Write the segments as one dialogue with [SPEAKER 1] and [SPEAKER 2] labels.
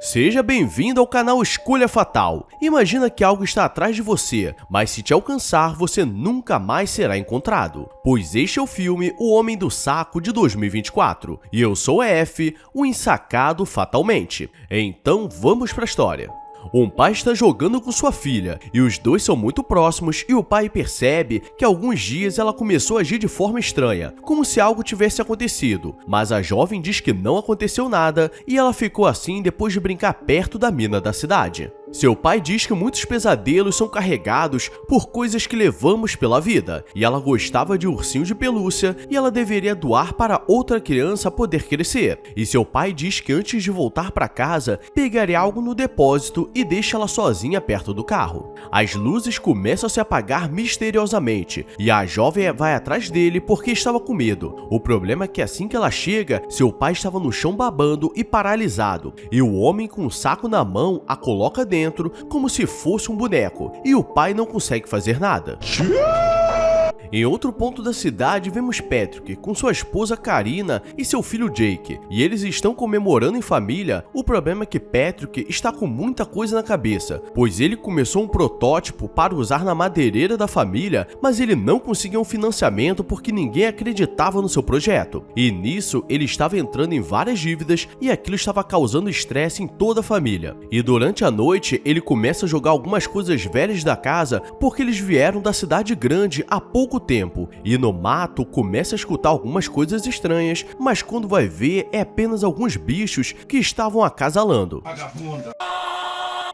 [SPEAKER 1] Seja bem-vindo ao canal Escolha Fatal. Imagina que algo está atrás de você, mas se te alcançar, você nunca mais será encontrado. Pois este é o filme O Homem do Saco de 2024. E eu sou o F, o ensacado fatalmente. Então vamos pra história. Um pai está jogando com sua filha, e os dois são muito próximos, e o pai percebe que há alguns dias ela começou a agir de forma estranha, como se algo tivesse acontecido, mas a jovem diz que não aconteceu nada, e ela ficou assim depois de brincar perto da mina da cidade. Seu pai diz que muitos pesadelos são carregados por coisas que levamos pela vida, e ela gostava de ursinho de pelúcia e ela deveria doar para outra criança poder crescer. E seu pai diz que antes de voltar para casa, pegaria algo no depósito e deixa ela sozinha perto do carro. As luzes começam a se apagar misteriosamente, e a jovem vai atrás dele porque estava com medo. O problema é que assim que ela chega, seu pai estava no chão babando e paralisado, e o homem com o saco na mão a coloca dentro como se fosse um boneco, e o pai não consegue fazer nada. Em outro ponto da cidade, vemos Patrick com sua esposa Karina e seu filho Jake, e eles estão comemorando em família. O problema é que Patrick está com muita coisa na cabeça, pois ele começou um protótipo para usar na madeireira da família, mas ele não conseguiu um financiamento porque ninguém acreditava no seu projeto. E nisso, ele estava entrando em várias dívidas e aquilo estava causando estresse em toda a família. E durante a noite, ele começa a jogar algumas coisas velhas da casa porque eles vieram da cidade grande há pouco tempo, e no mato começa a escutar algumas coisas estranhas, mas quando vai ver é apenas alguns bichos que estavam acasalando. Vagabunda.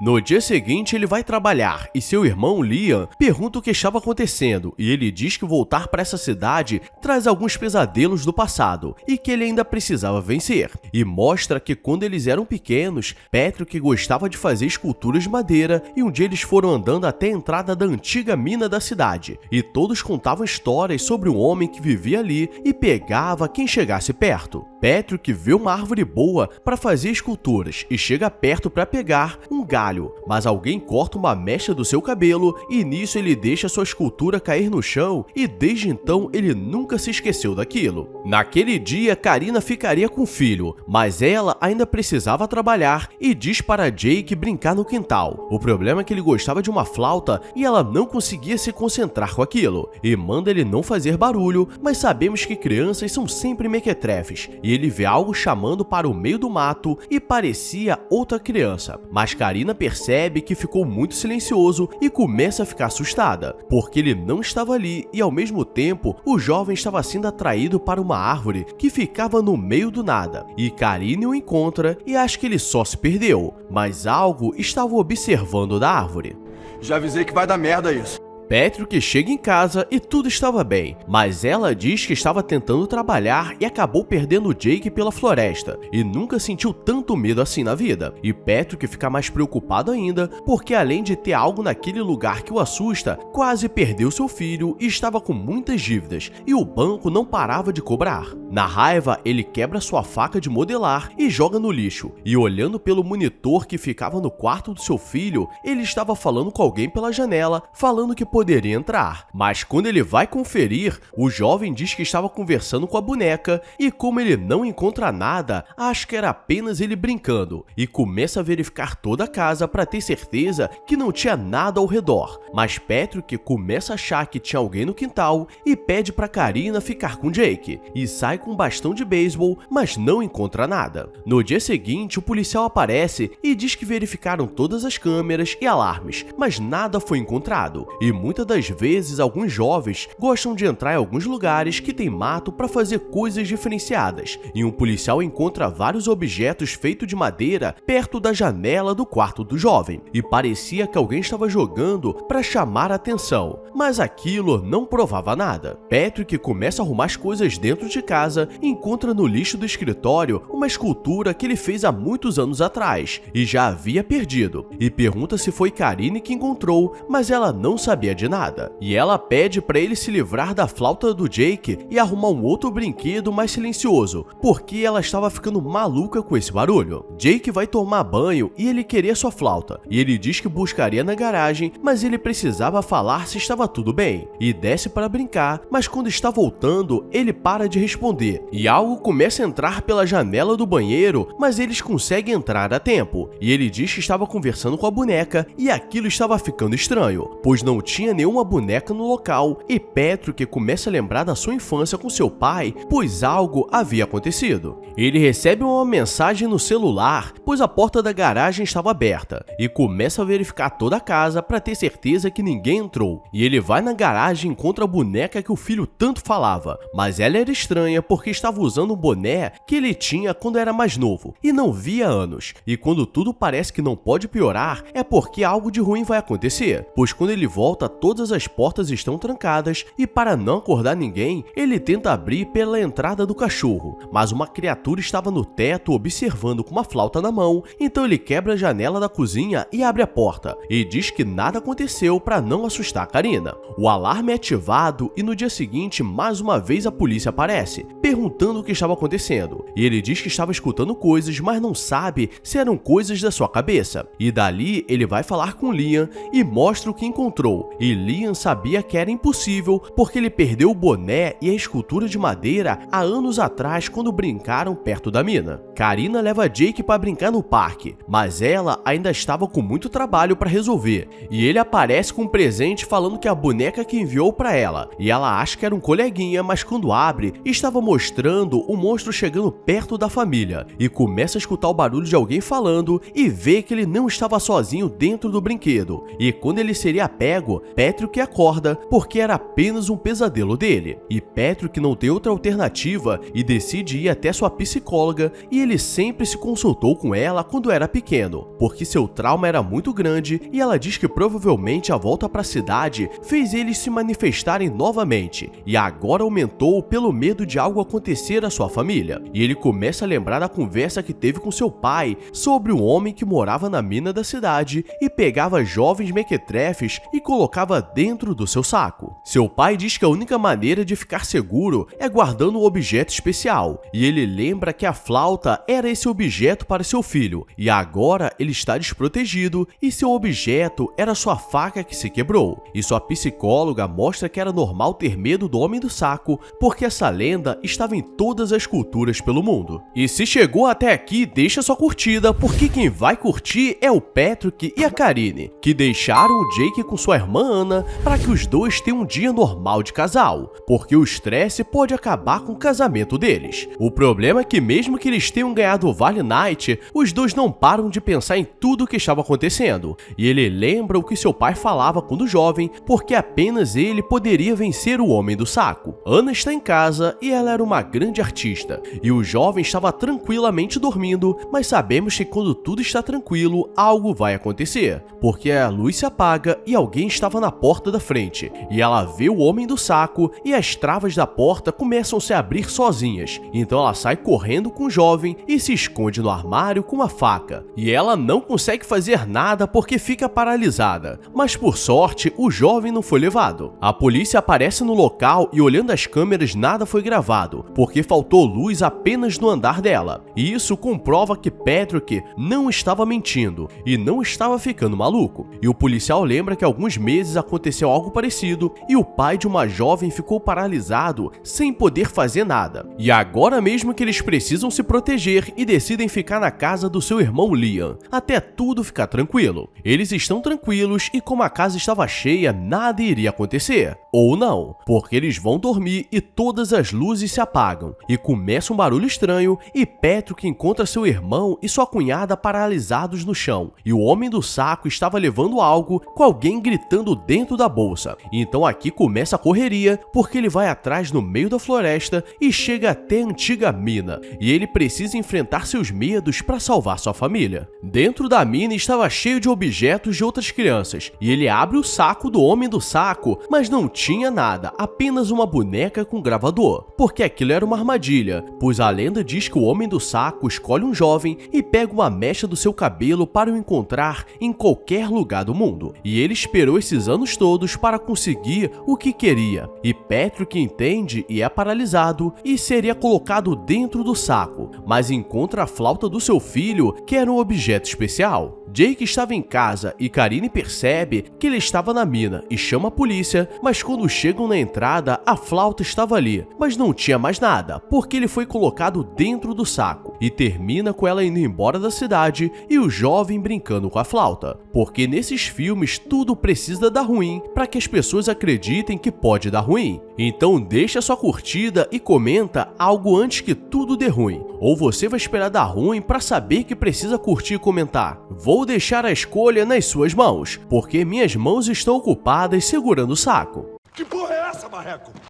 [SPEAKER 1] No dia seguinte, ele vai trabalhar e seu irmão Liam pergunta o que estava acontecendo, e ele diz que voltar para essa cidade traz alguns pesadelos do passado e que ele ainda precisava vencer. E mostra que quando eles eram pequenos, Patrick gostava de fazer esculturas de madeira, e um dia eles foram andando até a entrada da antiga mina da cidade, e todos contavam histórias sobre um homem que vivia ali e pegava quem chegasse perto. Patrick vê uma árvore boa para fazer esculturas e chega perto para pegar um galho, mas alguém corta uma mecha do seu cabelo e nisso ele deixa sua escultura cair no chão, e desde então ele nunca se esqueceu daquilo. Naquele dia, Karina ficaria com o filho, mas ela ainda precisava trabalhar e diz para Jake brincar no quintal. O problema é que ele gostava de uma flauta e ela não conseguia se concentrar com aquilo, e manda ele não fazer barulho, mas sabemos que crianças são sempre mequetrefes, e ele vê algo chamando para o meio do mato e parecia outra criança, mas Karina percebe que ficou muito silencioso e começa a ficar assustada, porque ele não estava ali e ao mesmo tempo o jovem estava sendo atraído para uma árvore que ficava no meio do nada, e Karina o encontra e acha que ele só se perdeu, mas algo estava observando da árvore.
[SPEAKER 2] Já avisei que vai dar merda isso.
[SPEAKER 1] Patrick chega em casa e tudo estava bem, mas ela diz que estava tentando trabalhar e acabou perdendo Jake pela floresta, e nunca sentiu tanto medo assim na vida. E Patrick fica mais preocupado ainda, porque além de ter algo naquele lugar que o assusta, quase perdeu seu filho e estava com muitas dívidas, e o banco não parava de cobrar. Na raiva, ele quebra sua faca de modelar e joga no lixo, e olhando pelo monitor que ficava no quarto do seu filho, ele estava falando com alguém pela janela, falando que poderia entrar, mas quando ele vai conferir, o jovem diz que estava conversando com a boneca, e como ele não encontra nada, acha que era apenas ele brincando, e começa a verificar toda a casa para ter certeza que não tinha nada ao redor. Mas Patrick começa a achar que tinha alguém no quintal e pede para Karina ficar com Jake, e sai com um bastão de beisebol, mas não encontra nada. No dia seguinte, o policial aparece e diz que verificaram todas as câmeras e alarmes, mas nada foi encontrado, e muitas das vezes alguns jovens gostam de entrar em alguns lugares que tem mato para fazer coisas diferenciadas, e um policial encontra vários objetos feitos de madeira perto da janela do quarto do jovem, e parecia que alguém estava jogando para chamar a atenção, mas aquilo não provava nada. Patrick começa a arrumar as coisas dentro de casa e encontra no lixo do escritório uma escultura que ele fez há muitos anos atrás e já havia perdido, e pergunta se foi Karine que encontrou, mas ela não sabia de nada. E ela pede para ele se livrar da flauta do Jake e arrumar um outro brinquedo mais silencioso, porque ela estava ficando maluca com esse barulho. Jake vai tomar banho e ele queria sua flauta, e ele diz que buscaria na garagem, mas ele precisava falar se estava tudo bem, e desce para brincar, mas quando está voltando, ele para de responder, e algo começa a entrar pela janela do banheiro, mas eles conseguem entrar a tempo, e ele diz que estava conversando com a boneca, e aquilo estava ficando estranho, pois não tinha nenhuma boneca no local, e Patrick começa a lembrar da sua infância com seu pai, pois algo havia acontecido. Ele recebe uma mensagem no celular, pois a porta da garagem estava aberta, e começa a verificar toda a casa para ter certeza que ninguém entrou. E ele vai na garagem e encontra a boneca que o filho tanto falava, mas ela era estranha porque estava usando um boné que ele tinha quando era mais novo, e não via há anos. E quando tudo parece que não pode piorar, é porque algo de ruim vai acontecer, pois quando ele volta, todas as portas estão trancadas, e para não acordar ninguém, ele tenta abrir pela entrada do cachorro, mas uma criatura estava no teto observando com uma flauta na mão, então ele quebra a janela da cozinha e abre a porta, e diz que nada aconteceu para não assustar Karina. O alarme é ativado e no dia seguinte, mais uma vez a polícia aparece, perguntando o que estava acontecendo, e ele diz que estava escutando coisas, mas não sabe se eram coisas da sua cabeça, e dali ele vai falar com Liam e mostra o que encontrou, e Liam sabia que era impossível porque ele perdeu o boné e a escultura de madeira há anos atrás quando brincaram perto da mina. Karina leva Jake para brincar no parque, mas ela ainda estava com muito trabalho para resolver, e ele aparece com um presente falando que é a boneca que enviou para ela, e ela acha que era um coleguinha, mas quando abre, estava mostrando o monstro chegando perto da família, e começa a escutar o barulho de alguém falando e vê que ele não estava sozinho dentro do brinquedo, e quando ele seria pego, Patrick acorda porque era apenas um pesadelo dele, e Patrick não tem outra alternativa e decide ir até sua psicóloga, e ele sempre se consultou com ela quando era pequeno, porque seu trauma era muito grande, e ela diz que provavelmente a volta para a cidade fez eles se manifestarem novamente, e agora aumentou pelo medo de algo acontecer à sua família, e ele começa a lembrar da conversa que teve com seu pai sobre um homem que morava na mina da cidade e pegava jovens mequetrefes e colocava dentro do seu saco. Seu pai diz que a única maneira de ficar seguro é guardando um objeto especial, e ele lembra que a flauta era esse objeto para seu filho, e agora ele está desprotegido e seu objeto era sua faca que se quebrou. E sua psicóloga mostra que era normal ter medo do Homem do Saco, porque essa lenda estava em todas as culturas pelo mundo. E se chegou até aqui, deixa sua curtida, porque quem vai curtir é o Patrick e a Karine, que deixaram o Jake com sua irmã Anna para que os dois tenham um dia normal de casal, porque o estresse pode acabar com o casamento deles. O problema é que mesmo que eles tenham ganhado o Vale Night, os dois não param de pensar em tudo o que estava acontecendo, e ele lembra o que seu pai falava quando jovem, porque apenas ele poderia vencer o Homem do Saco. Anna está em casa e ela era uma grande artista, e o jovem estava tranquilamente dormindo, mas sabemos que quando tudo está tranquilo, algo vai acontecer, porque a luz se apaga e alguém estava na porta da frente, e ela vê o Homem do Saco e as travas da porta começam a se abrir sozinhas, então ela sai correndo com o jovem e se esconde no armário com uma faca, e ela não consegue fazer nada porque fica paralisada, mas por sorte o jovem não foi levado. A polícia aparece no local e olhando as câmeras nada foi gravado, porque faltou luz apenas no andar dela, e isso comprova que Patrick não estava mentindo e não estava ficando maluco. E o policial lembra que há alguns meses aconteceu algo parecido e o pai de uma jovem ficou paralisado sem poder fazer nada, e agora mesmo que eles precisam se proteger e decidem ficar na casa do seu irmão Liam, até tudo ficar tranquilo. Eles estão tranquilos e como a casa estava cheia, nada iria acontecer. Ou não, porque eles vão dormir e todas as luzes se apagam, e começa um barulho estranho e Patrick encontra seu irmão e sua cunhada paralisados no chão, e o Homem do Saco estava levando algo com alguém gritando dentro da bolsa. Então aqui começa a correria, porque ele vai atrás no meio da floresta e chega até a antiga mina, e ele precisa enfrentar seus medos para salvar sua família. Dentro da mina estava cheio de objetos de outras crianças, e ele abre o saco do Homem do Saco, mas não tinha tinha nada, apenas uma boneca com gravador, porque aquilo era uma armadilha, pois a lenda diz que o homem do saco escolhe um jovem e pega uma mecha do seu cabelo para o encontrar em qualquer lugar do mundo. E ele esperou esses anos todos para conseguir o que queria. E Patrick entende e é paralisado e seria colocado dentro do saco, mas encontra a flauta do seu filho, que era um objeto especial. Jake estava em casa e Karine percebe que ele estava na mina e chama a polícia, mas quando chegam na entrada, a flauta estava ali, mas não tinha mais nada, porque ele foi colocado dentro do saco. E termina com ela indo embora da cidade e o jovem brincando com a flauta, porque nesses filmes tudo precisa dar ruim para que as pessoas acreditem que pode dar ruim. Então deixa sua curtida e comenta algo antes que tudo dê ruim, ou você vai esperar dar ruim para saber que precisa curtir e comentar. Vou deixar a escolha nas suas mãos, porque minhas mãos estão ocupadas segurando o saco.
[SPEAKER 2] Que porra é essa, marreco?